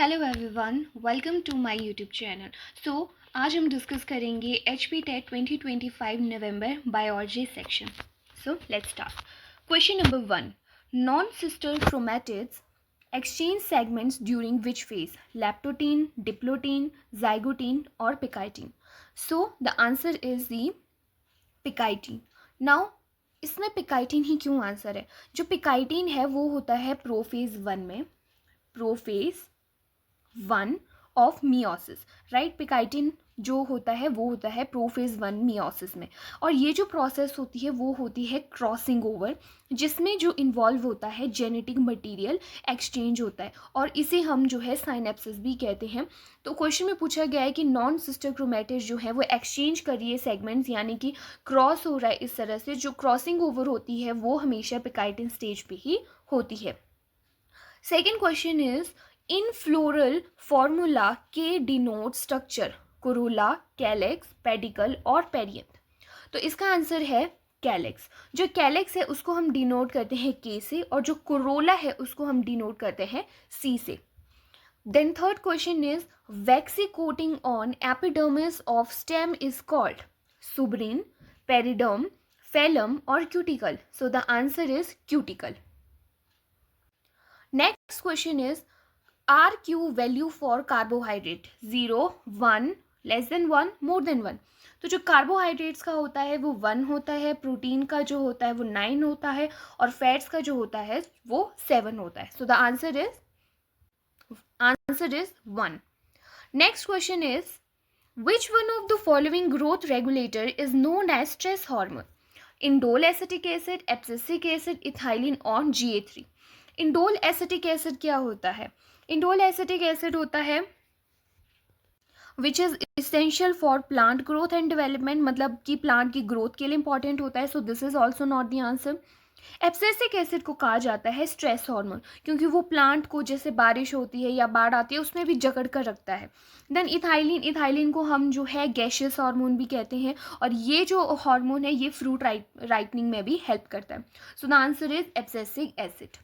Hello everyone, welcome to my YouTube channel. आज हम discuss करेंगे HP TET 2025 November biology section. Let's start. Question number 1, non sister chromatids exchange segments during which phase? Leptotene, diplotene, zygotene और pachytene. The answer is the pachytene. Now इसमें pachytene ही क्यों answer है? जो पिकाइटीन है वो होता है प्रोफेज 1 में, प्रोफेज 1 ऑफ मियोसिस, राइट। पिकाइटिन जो होता है वो होता है प्रोफेज 1 मियोसिस में। और ये जो प्रोसेस होती है वो होती है क्रॉसिंग ओवर, जिसमें जो इन्वॉल्व होता है जेनेटिक मटेरियल एक्सचेंज होता है, और इसे हम जो है साइनेप्सिस भी कहते हैं। तो क्वेश्चन में पूछा गया है कि नॉन सिस्टर क्रोमैटिड्स जो है वो एक्सचेंज कर रही है सेगमेंट्स, यानी कि क्रॉस हो रहा है। इस तरह से जो क्रॉसिंग ओवर होती है वो हमेशा पिकाइटिन स्टेज पे ही होती है। Second question is in floral formula के denote structure? Corolla, calyx, pedicel और पेरियंथ। तो इसका आंसर है कैलेक्स। जो कैलेक्स है उसको हम डिनोट करते हैं के से, और जो कोरोला है उसको हम डिनोट करते हैं सी से। Then third question is waxy coating on epidermis of stem is called? Suberin, periderm, phellem और cuticle. So the answer is cuticle. Next question is RQ value for carbohydrate? 0, 1, less than 1, more than 1। तो जो carbohydrates का होता है वो 1 होता है, protein का जो होता है वो 9 होता है, और फैट्स का जो होता है वो 7 होता है। So the answer is 1। Next question is which one of the following growth regulator is known as stress hormone? Indole acetic acid, abscisic acid, ethylene और GA3। इंडोल एसिटिक एसिड क्या होता है? इंडोल एसिटिक एसिड होता है which is essential for plant growth and development, मतलब कि plant की growth के लिए इंपॉर्टेंट होता है। So this is also not the answer. Abscisic acid को कहा जाता है स्ट्रेस हार्मोन, क्योंकि वो प्लांट को जैसे बारिश होती है या बाढ़ आती है उसमें भी जकड़ कर रखता है। देन इथाइलिन को हम जो है गैशियस हार्मोन भी कहते हैं, और ये जो हार्मोन है ये फ्रूट राइपनिंग में भी हेल्प करता है। So the answer is abscisic acid.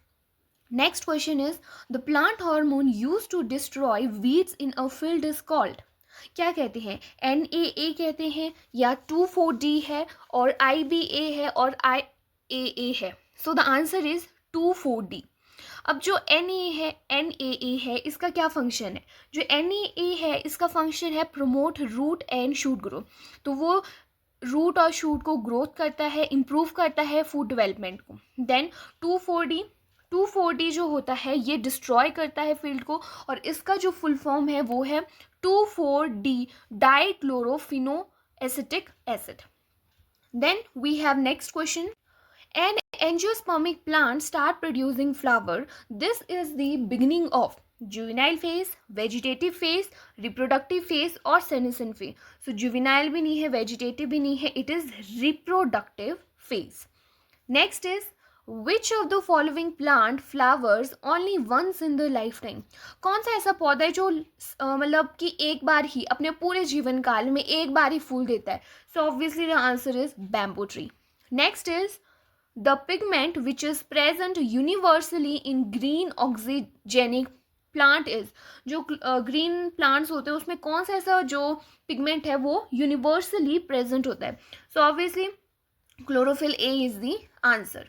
Next question is the plant hormone used to destroy weeds in a field is called? क्या कहते हैं? NAA कहते हैं, या 2,4-D है, और IBA है, और IAA है। So the answer is 2,4-D। अब जो NAA है इसका क्या फंक्शन है? जो NAA है इसका फंक्शन है promote root and shoot growth. तो वो रूट और शूट को ग्रोथ करता है, इम्प्रूव करता है फूड डेवलपमेंट को। देन 2,4-D जो होता है ये डिस्ट्रॉय करता है फील्ड को, और इसका जो फुल फॉर्म है वो है 2,4-D dichlorophenoacetic acid. Then we have next question. An angiospermic plant start producing flower. This is the beginning of juvenile phase, vegetative phase, reproductive phase और senescent phase. So juvenile भी नहीं है, vegetative भी नहीं है, it is reproductive phase. Next is which of the following plant flowers only once in the lifetime? कौन सा ऐसा पौधा है जो मतलब कि एक बार ही अपने पूरे जीवन काल में एक बार ही फूल देता है? So obviously the answer is bamboo tree. Next is the pigment which is present universally in green oxygenic plant is? जो green plants होते हैं उसमें कौन सा ऐसा जो pigment है वो universally present होता है? So obviously chlorophyll A is the answer.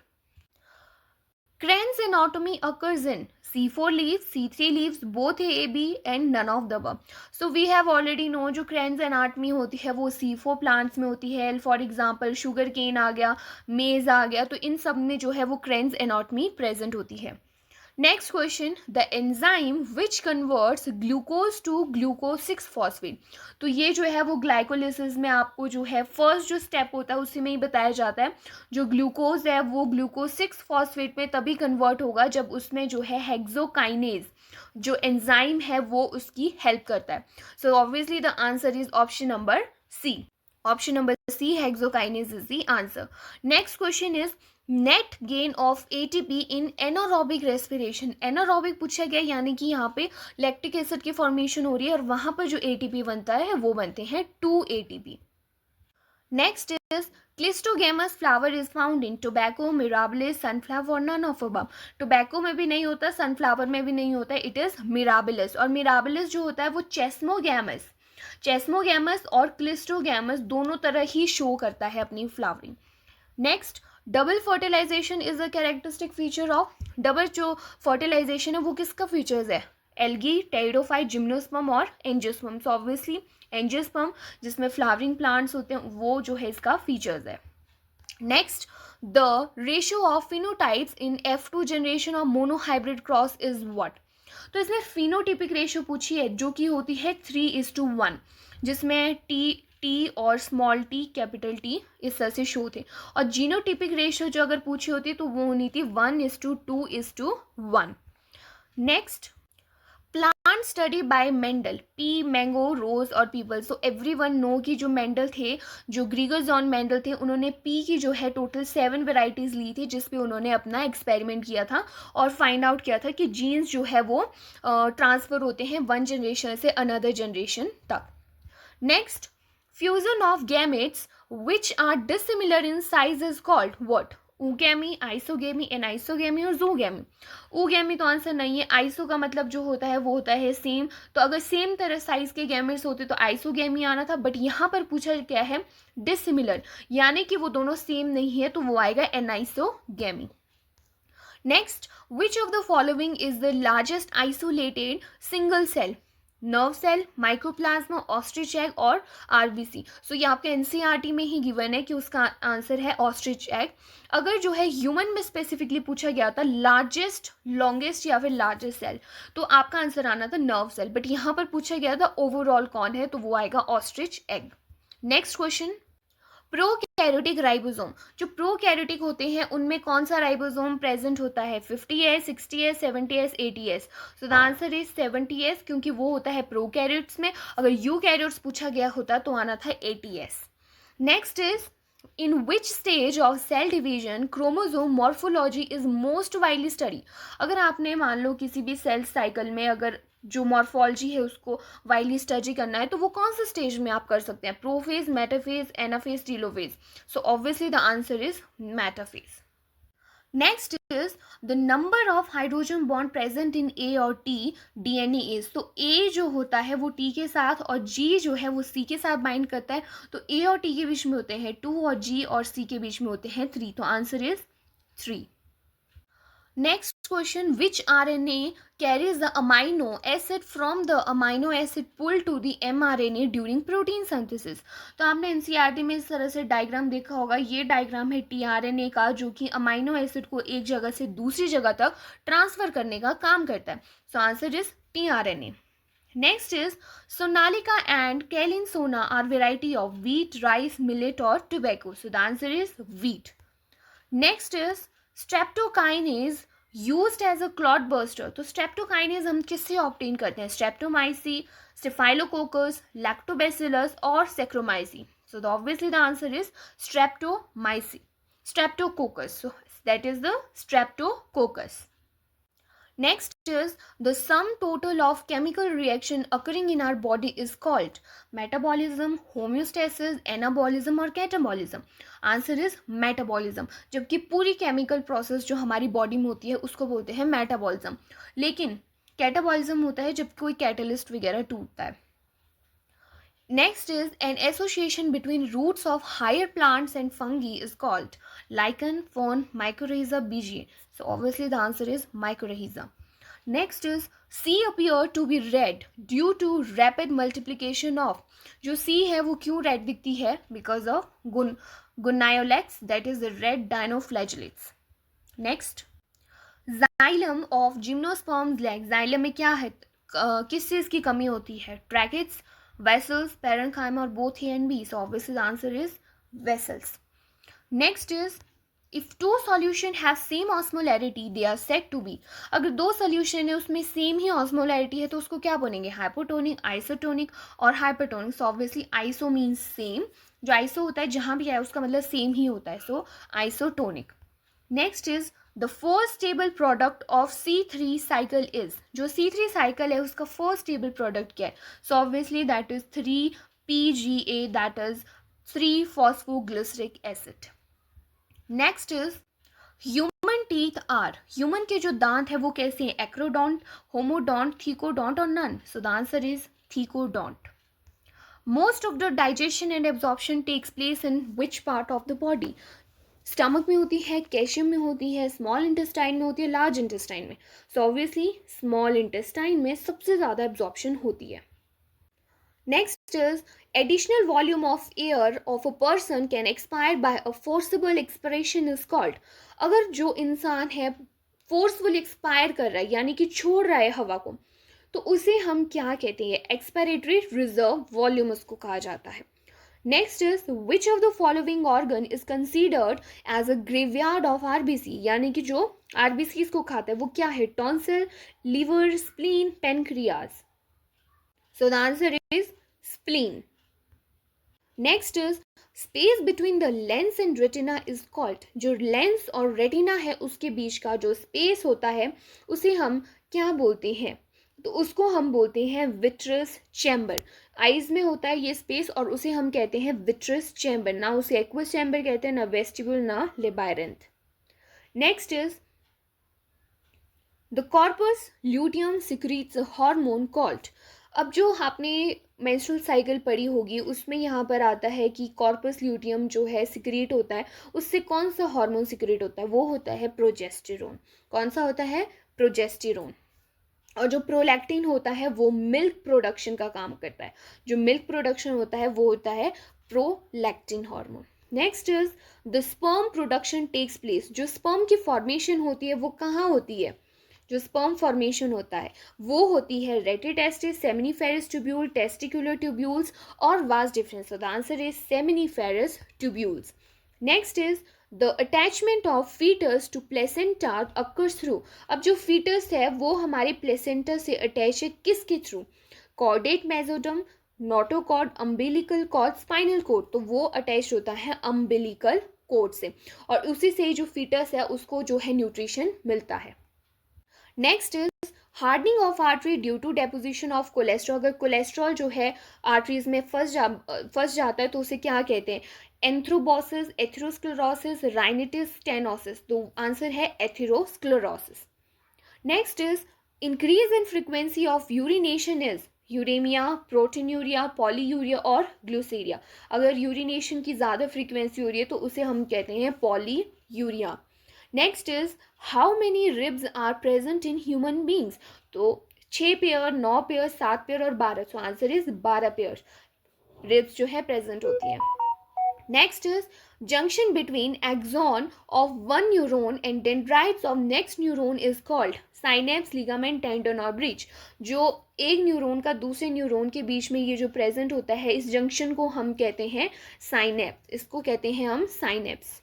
Crane's anatomy occurs in C4 leaves, C3 leaves, both A, B and none of the above. So we have already know जो Crane's anatomy होती है वो C4 plants में होती है। For example sugar cane आ गया, maize आ गया, तो इन सब में जो है वो Crane's anatomy present होती है। Next question, the enzyme which converts glucose to glucose six phosphate. तो ये जो है वो ग्लाइकोलिसिस में आपको जो है फर्स्ट जो स्टेप होता है उसी में ही बताया जाता है। जो ग्लूकोज है वो ग्लूकोज 6-फॉस्फेट में तभी कन्वर्ट होगा जब उसमें जो है हेक्सोकाइनेज जो एंजाइम है वो उसकी हेल्प करता है। So obviously the answer is option number C. Option number C, hexokinase is the answer. Next question is net gain of ATP in anaerobic respiration. Anaerobic पूछा गया, यानी कि यहाँ पे लैक्टिक एसिड की फॉर्मेशन हो रही है और वहाँ पर जो ATP बनता है वो बनते हैं 2 ATP। Next is cleistogamous flower is found in tobacco, mirabilis, sunflower और नन ऑफ अबव। टोबैको में भी नहीं होता, सनफ्लावर में भी नहीं होता, इट इज मिराबिलिस। और मिराबिलिस जो होता है वो चेस्मोगेमस और क्लिस्टोगेमस दोनों तरह ही शो करता है अपनी flowering. Next, double fertilisation is a characteristic feature of, double जो फर्टिलाइजेशन है वो किसका फीचर्स है? एल्गी, टेरिडोफाइट, जिम्नोस्पर्म और एंजियोस्पर्म। सो ऑब्वियसली एंजियोस्पर्म जिसमें फ्लावरिंग प्लांट्स होते हैं वो जो है इसका फीचर्स है। Next, the ratio of phenotypes in F2 generation of monohybrid cross is what? तो इसमें फिनोटिपिक रेशियो पूछी है जो कि होती है 3:1, जिसमें टी और स्मॉल टी कैपिटल टी इस तरह से शो थे। और जीनोटिपिक रेशियो जो अगर पूछी होती तो वो होनी थी 1:2:1। Next, plant study by Mendel, pea, mango, rose और पीपल। सो एवरीवन नो कि जो मेंडल थे, जो ग्रीगर जॉन मेंडल थे, उन्होंने पी की जो है टोटल 7 वेराइटीज ली थी जिस पे उन्होंने अपना एक्सपेरिमेंट किया था और फाइंड आउट किया था कि जीन्स जो है वो ट्रांसफर होते हैं वन जनरेशन से अनदर जनरेशन तक। Next, fusion of gametes which are dissimilar in size is called what? Oogamy, isogamy, anisogamy और ज़ूगैमी। ऊगैमी तो आंसर नहीं है। आइसो का मतलब जो होता है वो होता है सेम, तो अगर सेम तरह साइज के गैमेट्स होते तो आइसोगेमी आना था, बट यहाँ पर पूछा क्या है? डिसिमिलर, यानी कि वो दोनों सेम नहीं है, तो वो आएगा anisogamy. Next, which of the following is the largest isolated single cell? Nerve cell, microplasma, ostrich egg और आरबीसी। सो ये आपके एनसीईआरटी में ही गिवन है कि उसका आंसर है ऑस्ट्रिच एग। अगर जो है ह्यूमन में स्पेसिफिकली पूछा गया था लार्जेस्ट, लॉन्गेस्ट या फिर लार्जेस्ट सेल, तो आपका आंसर आना था नर्व सेल, बट यहाँ पर पूछा गया था ओवरऑल कौन है, तो वो आएगा ostrich egg. Next question, prokaryotic ribosome. जो प्रोकैरियोटिक होते हैं उनमें कौन सा राइबोसोम प्रेजेंट होता है? 50S, 60S, 70S, 80S। So the answer is 70S, क्योंकि वो होता है प्रोकैरियोट्स में। अगर यूकैरियोट्स पूछा गया होता तो आना था 80S। Next is, in which stage of cell division chromosome morphology is most widely study? अगर आपने मान लो किसी भी सेल साइकिल में अगर जो मॉर्फोलॉजी है उसको वाइडली स्टडी करना है तो वो कौन से स्टेज में आप कर सकते हैं? Prophase, metaphase, anaphase, telophase. So obviously the answer is metaphase. Next is the number of hydrogen bond present in A और टी डीएनए इज। तो ए जो होता है वो टी के साथ और जी जो है वो सी के साथ बाइंड करता है, तो ए और टी के बीच में होते हैं 2 और जी और सी के बीच में होते हैं 3, तो answer is 3। Next question, which RNA carries the amino acid from the amino acid pull to the mRNA during protein synthesis? तो आपने एनसीईआरटी में इस तरह से डायग्राम देखा होगा। ये डायग्राम है टीआरएनए का जो कि अमाइनो एसिड को एक जगह से दूसरी जगह तक ट्रांसफर करने का काम करता है। So answer is tRNA. Next is, Sonalika and Kalyan Sona are variety of wheat, rice, millet और tobacco. So the answer is wheat. Next is, streptokinase used as a clot buster. तो स्ट्रेप्टोकाइनेज हम किससे ऑब्टेन करते हैं? स्ट्रेप्टोमाइसी, स्टेफाइलोकोकस, लैक्टोबैसिलस और saccharomyces. So obviously the answer is streptomyces, streptococcus. So that is the streptococcus. Next is, the sum total of chemical reaction occurring in our body is called metabolism, homeostasis, anabolism और catabolism. Answer is metabolism. जबकि पूरी chemical process जो हमारी body में होती है उसको बोलते हैं metabolism, लेकिन catabolism होता है जब कोई catalyst वगैरह टूटता है। Next is, an association between roots of higher plants and fungi is called lichen, fern, mycorrhiza, BGA. So obviously the answer is mycorrhiza. Next is, C appear to be red due to rapid multiplication of. जो C है वो क्यों red दिखती है? Because of gunniolex, that is the red dinoflagellates. Next, xylem of gymnosperms leg. xylem में क्या है? किस चीज़ की कमी होती है? Tracheids, vessels, parenchyma और both A and B. So obviously the answer is vessels. Next is, if two solution have same osmolarity they are said to be. अगर दो solution है उसमें same ही osmolarity है तो उसको क्या बोलेंगे? हाइपोटोनिक, आइसोटोनिक और hypertonic. So obviously iso means same, जो iso होता है जहाँ भी है उसका मतलब same ही होता है, so isotonic. Next is, the first stable product of C3 cycle is. जो C3 cycle है उसका first stable product क्या है? So obviously that is 3PGA, that is 3-phosphoglyceric acid. Next is human teeth are, human के जो दांत है वो कैसे हैं, एक्रोडोंट, होमोडोंट, थीकोडोंट और none. So the answer is thecodont. Most of the digestion and absorption takes place in which part of the body. Stomach में होती है, कैल्शियम में होती है, स्मॉल इंटेस्टाइन में होती है, लार्ज इंटेस्टाइन में. सो ऑब्वियसली स्मॉल इंटेस्टाइन में सबसे ज़्यादा एब्जॉर्प्शन होती है. Next is additional volume of air of a person can expire by a forcible expiration is called. अगर जो इंसान है forceful expire कर रहा है यानी कि छोड़ रहा है हवा को, तो उसे हम क्या कहते हैं, expiratory reserve volume उसको कहा जाता है. Next is which of the following organ is considered as a graveyard of RBC, यानी कि जो RBCs को खाता है वो क्या है, tonsil, liver, spleen, pancreas. So the answer is spleen. Next is space between the lens and retina is called. जो लेंस और रेटिना है उसके बीच का जो स्पेस होता है उसे हम क्या बोलते हैं, तो उसको हम बोलते हैं विट्रस चैम्बर. आईज में होता है ये स्पेस और उसे हम कहते हैं विट्रस चैम्बर. ना उसे एक्वस चैम्बर कहते हैं, ना वेस्टिब्यूल, ना labyrinth. Next is the corpus luteum secretes a hormone called. अब जो आपने मेंस्ट्रुअल साइकिल पढ़ी होगी उसमें यहाँ पर आता है कि कॉर्पस ल्यूटियम जो है सिक्रीट होता है, उससे कौन सा हार्मोन सिक्रीट होता है, वो होता है प्रोजेस्टेरोन. कौन सा होता है, प्रोजेस्टेरोन. और जो प्रोलैक्टिन होता है वो मिल्क प्रोडक्शन का काम करता है. जो मिल्क प्रोडक्शन होता है वो होता है prolactin hormone. Next is the sperm production takes place. जो स्पर्म की फॉर्मेशन होती है वो कहाँ होती है, जो स्पर्म फॉर्मेशन होता है वो होती है rete testis, seminiferous tubule, testicular tubules और vas deferens. The answer is seminiferous tubules. Next is the attachment of foetus to placenta occurs through. अब जो फीटस है वो हमारे प्लेसेंटा से अटैच है किसके through, chordate mesoderm, notochord, umbilical cord, spinal cord. तो वो अटैच होता है अम्बिलिकल कोड से और उसी से जो फीटस है उसको जो है न्यूट्रिशन मिलता है. Next is hardening of artery due to deposition of cholesterol. अगर कोलेस्ट्रॉल जो है आर्टरीज में फंस जाता है तो उसे क्या कहते हैं, एंथ्रोबोसिस, एथेरोस्क्लेरोसिस, राइनिटिस, स्टेनोसिस. तो आंसर है atherosclerosis. Next is increase in frequency of urination is uraemia, proteinuria, polyuria और ग्लूसीरिया. अगर यूरिनेशन की ज़्यादा फ्रीक्वेंसी हो रही है तो उसे हम कहते हैं polyuria. Next is how many ribs are present in human beings. तो 6 पेयर, 9 पेयर, 7 पेयर और 12. So answer is 12 pair ribs जो है प्रेजेंट होती है. Next is junction between axon of one neuron and dendrites of next neuron is called synapse, ligament, tendon और bridge. जो एक neuron का दूसरे न्यूरोन के बीच में ये जो प्रेजेंट होता है इस जंक्शन को हम कहते हैं साइनेप्स. इसको कहते हैं हम synapse.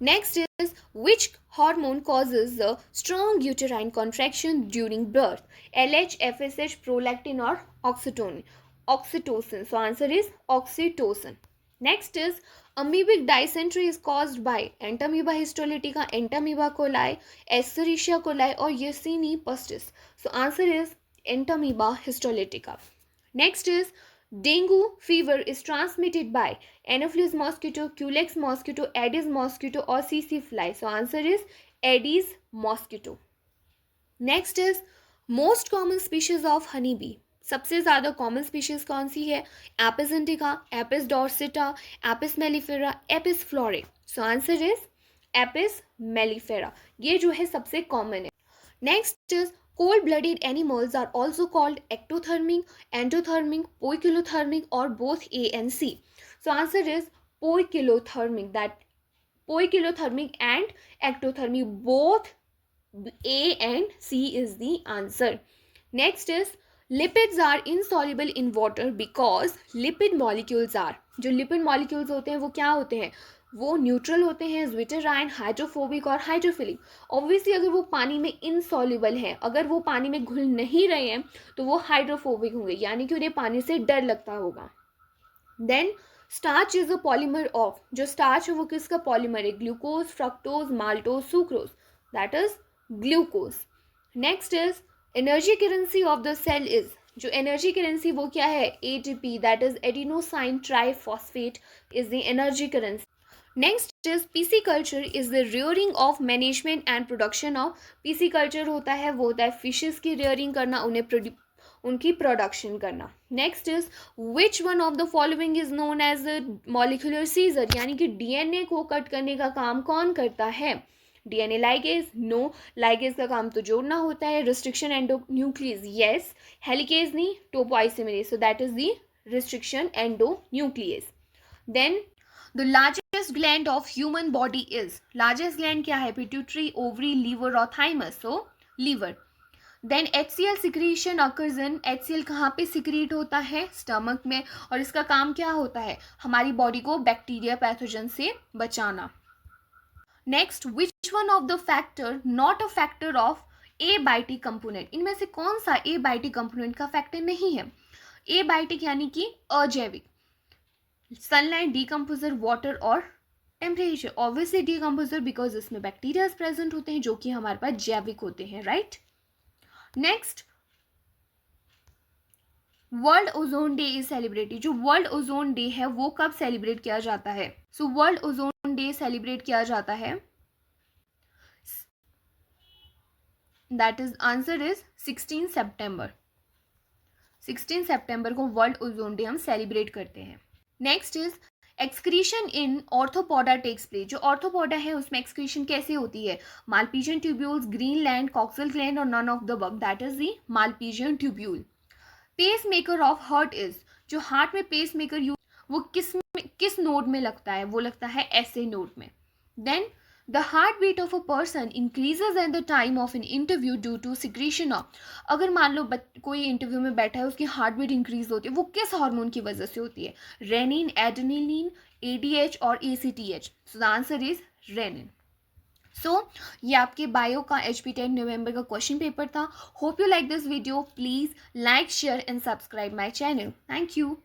Next is which hormone causes the strong uterine contraction during birth? LH, FSH, prolactin or oxytocin? Oxytocin. So answer is oxytocin. Next is amoebic dysentery is caused by Entamoeba histolytica, Entamoeba coli, Escherichia coli or Yersinia pestis. So answer is Entamoeba histolytica. Next is dengue fever is transmitted by Anopheles mosquito, Culex mosquito, Aedes mosquito or CC fly. So answer is Aedes mosquito. Next is most common species of honeybee. सबसे ज़्यादा common species कौन सी है, Apis indica, Apis dorsata, Apis mellifera, Apis florea. So answer is Apis mellifera. ये जो है सबसे common है. Next is cold-blooded animals are also called ectothermic, endothermic, poikilothermic or both A and C. So answer is poikilothermic. That poikilothermic and ectothermic, both A and C is the answer. Next is lipids are insoluble in water because lipid molecules are, जो lipid molecules होते हैं वो क्या होते हैं, वो neutral होते हैं, ज्विटराइन, हाइड्रोफोबिक और हाइड्रोफिलिक. ऑब्वियसली अगर वो पानी में इनसॉल्युबल हैं, अगर वो पानी में घुल नहीं रहे हैं तो वो हाइड्रोफोबिक होंगे, यानी कि उन्हें पानी से डर लगता होगा. Then starch is a polymer of, जो स्टार्च है वो किसका पॉलीमर है, glucose, fructose, maltose, sucrose. That is glucose. Next is energy currency of the cell is जो एनर्जी करेंसी वो क्या है, ATP, that is adenosine triphosphate is the energy currency. Next is pisciculture is the rearing of management and production of. Pisciculture होता है, वो होता है fishes की रियरिंग करना, उनकी प्रोडक्शन करना. Next is which one of the following is known as molecular scissor, यानी कि डीएनए को कट करने का काम कौन करता है, डीएनए लाइगेज, नो. लाइगेज का काम तो जोड़ना होता है. Restriction endonuclease, yes. हेलिकेज नहीं, topoisomerase, so that is the restriction endonuclease. Then the largest gland of human body is, largest gland क्या है, पिट्यूटरी, ओवरी, लीवर और thymus, so liver. Then HCl secretion occurs in, HCl कहाँ पे secrete होता है, stomach में, और इसका काम क्या होता है, हमारी बॉडी को बैक्टीरिया पैथोजन से बचाना. Next, which one of the factor not a factor of abiotic component, इनमें से कौन सा एबायोटिक कंपोनेंट का फैक्टर नहीं है. एबायोटिक यानी कि अजैविक, सनलाइट, डीकम्पोजर, वाटर और टेम्परेचर. ऑब्वियसली डीकम्पोजर, बिकॉज इसमें बैक्टीरिया प्रेजेंट होते हैं जो कि हमारे पास जैविक होते हैं, right. Next, world ozone day is celebrated. जो वर्ल्ड ओजोन डे है वो कब सेलिब्रेट किया जाता है, so world ozone day celebrate किया जाता है, दैट इज आंसर इज 16 सितंबर. 16 सितंबर को वर्ल्ड ओजोन डे हम सेलिब्रेट करते हैं. Next is excretion in arthropoda takes place. जो ऑर्थोपोडा है उसमें एक्सक्रीशन कैसे होती है, Malpighian tubules, green gland, coxal gland और none of the above, that is the Malpighian tubule. Pace maker of heart is, जो हार्ट में पेस मेकर यूज, वो किस नोड में लगता है, वो लगता है ऐसे नोड में. Then the heart beat of a person increases at the time of an interview due to secretion of. अगर मान लो कोई इंटरव्यू में बैठा है, उसकी हार्ट बीट इंक्रीज होती है, वो किस हार्मोन की वजह से होती है, रेनिन, एड्रेनलिन, ADH और ACTH, so the answer is renin. सो ये आपके बायो का HP10 नवंबर का क्वेश्चन पेपर था. Hope you like this video. Please like, share and subscribe my channel. Thank you.